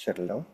Settle down.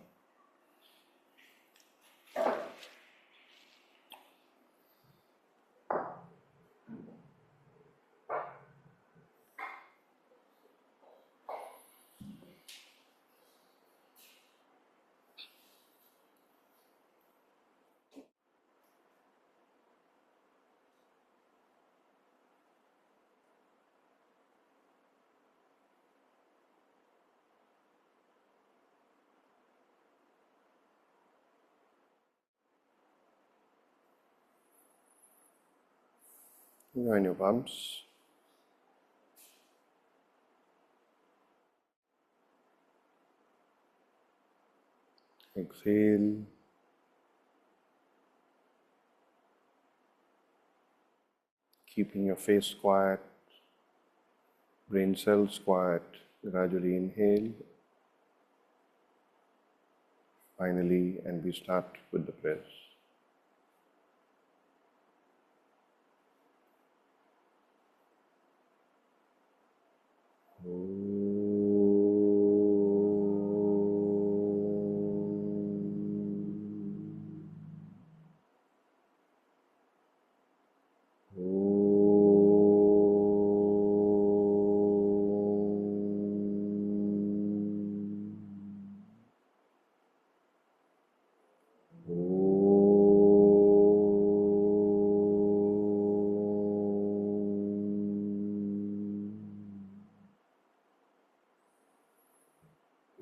Join your palms. Exhale. Keeping your face quiet, brain cells quiet. Gradually inhale. Finally, and we start with the prayers.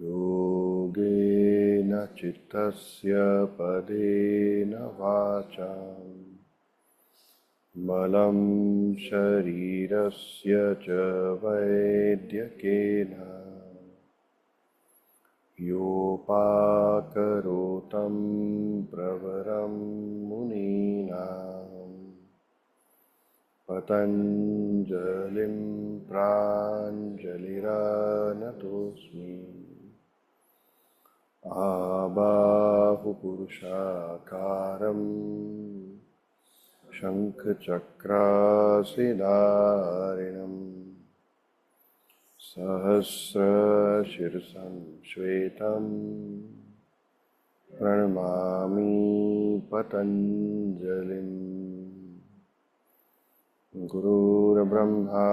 Yogena chittasya padena vacham malam sharirasya cha vaidyakena yopakarotam pravaram muninam patanjalim pranjaliranatosmi Abahu Purushakaram Shankhachakrasidarinam Sahasra Shirsam Shvetam Pranamami Patanjalim Gurur Brahma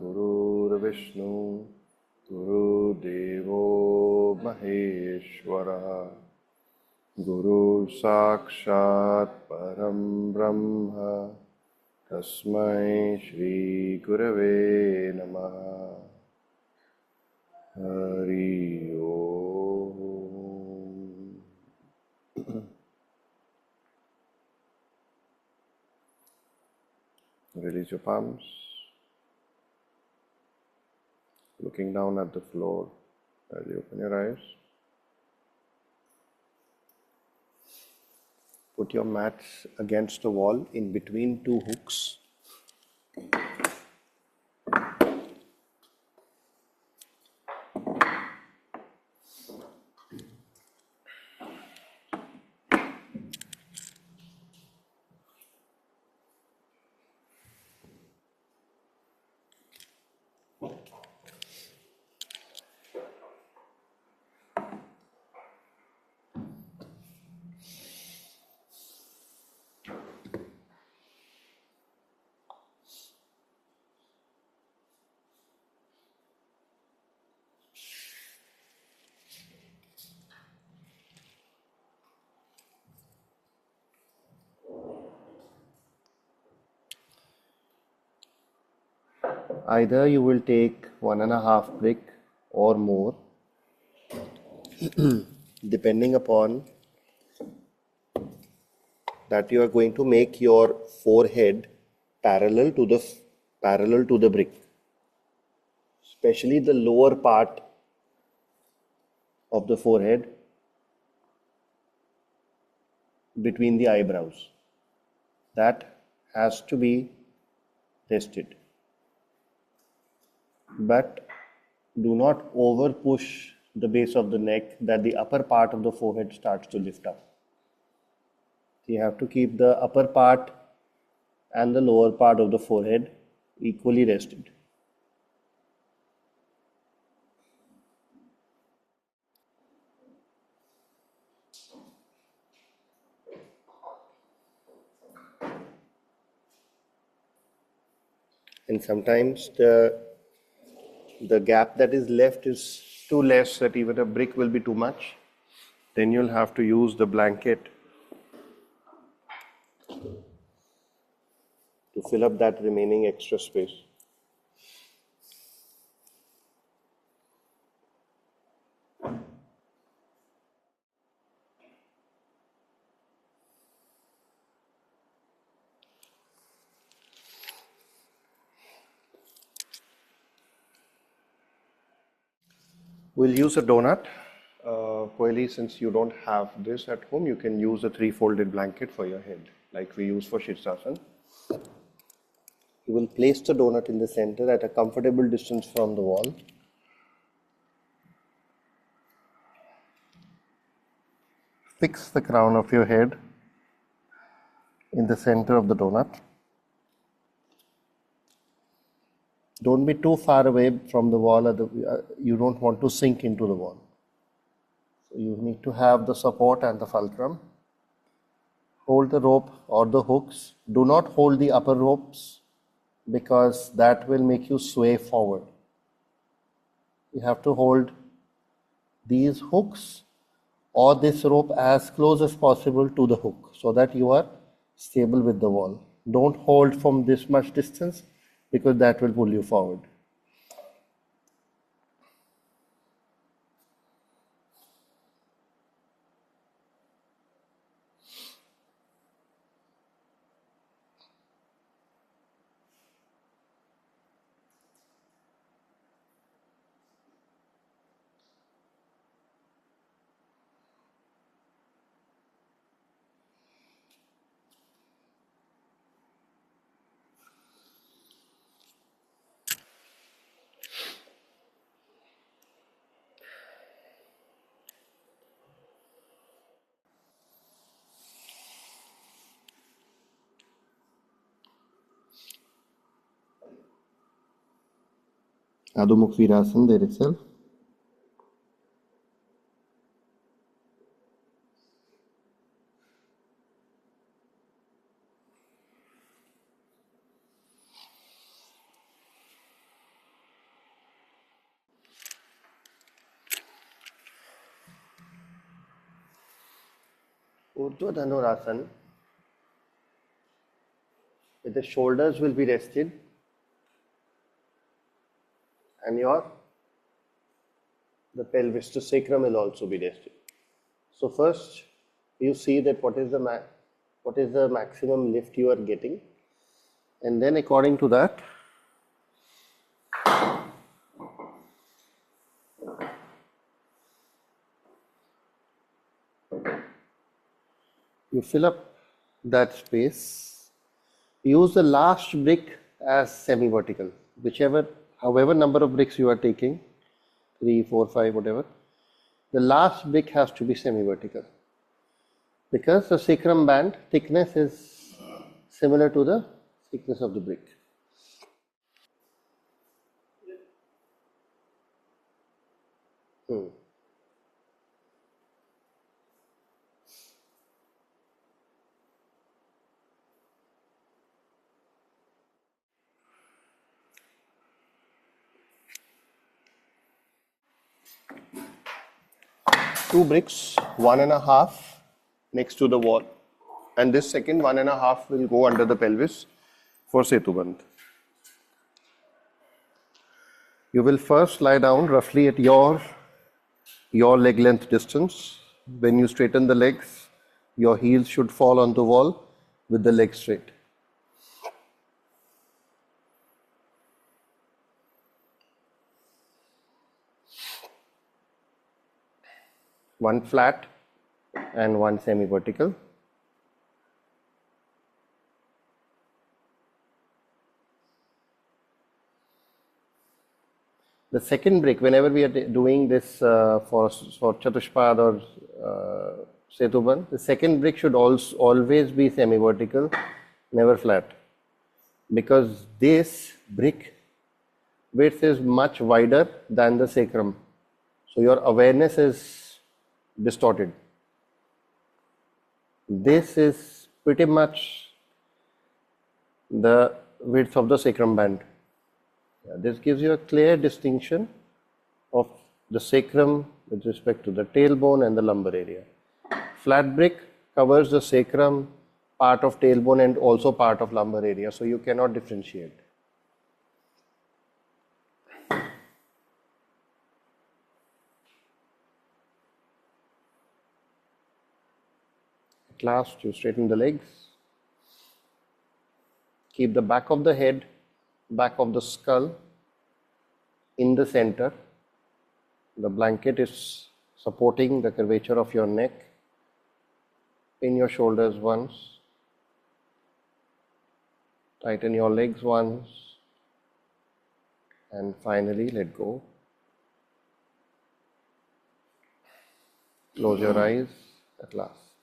Gurur Vishnu Guru Devo Maheshwara Guru Sakshat Param Brahma Tasmai Shri Gurave Namaha Hari Om. Release your palms. Looking down at the floor as you open your eyes. Put your mats against the wall in between two hooks. Either you will take 1.5 brick or more, depending upon that you are going to make your forehead parallel to the brick, especially the lower part of the forehead between the eyebrows. That has to be rested. But do not over push the base of the neck that the upper part of the forehead starts to lift up. You have to keep the upper part and the lower part of the forehead equally rested. And sometimes the gap that is left is too less that even a brick will be too much. Then you'll have to use the blanket to fill up that remaining extra space. We'll use a donut. Coeli, since you don't have this at home, you can use a 3-folded blanket for your head, like we use for Shirsasana. You will place the donut in the center at a comfortable distance from the wall. Fix the crown of your head in the center of the donut. Don't be too far away from the wall, you don't want to sink into the wall. So you need to have the support and the fulcrum. Hold the rope or the hooks. Do not hold the upper ropes because that will make you sway forward. You have to hold these hooks or this rope as close as possible to the hook so that you are stable with the wall. Don't hold from this much distance because that will pull you forward. Adho Mukh Virasana there itself. Urdhva Dhanurasana, the shoulders will be rested and the pelvis, the sacrum will also be rested. So first you see that what is the maximum lift you are getting, and then according to that you fill up that space. Use the last brick as semi-vertical, however number of bricks you are taking, 3, 4, 5, whatever, the last brick has to be semi-vertical because the sacrum band thickness is similar to the thickness of the brick. Two bricks, 1.5 next to the wall, and this second 1.5 will go under the pelvis for Setubandh. You will first lie down roughly at your leg length distance. When you straighten the legs, your heels should fall on the wall with the legs straight. One flat and one semi-vertical. The second brick, whenever we are doing this for Chatushpad or Setubandh, the second brick should always be semi-vertical, never flat, because this brick width is much wider than the sacrum, so your awareness is distorted. This is pretty much the width of the sacrum band. This gives you a clear distinction of the sacrum with respect to the tailbone and the lumbar area. Flat brick covers the sacrum, part of tailbone and also part of lumbar area, so you cannot differentiate. At last, you straighten the legs. Keep the back of the head, back of the skull in the center. The blanket is supporting the curvature of your neck. Pin your shoulders once. Tighten your legs once. And finally, let go. Close your eyes at last.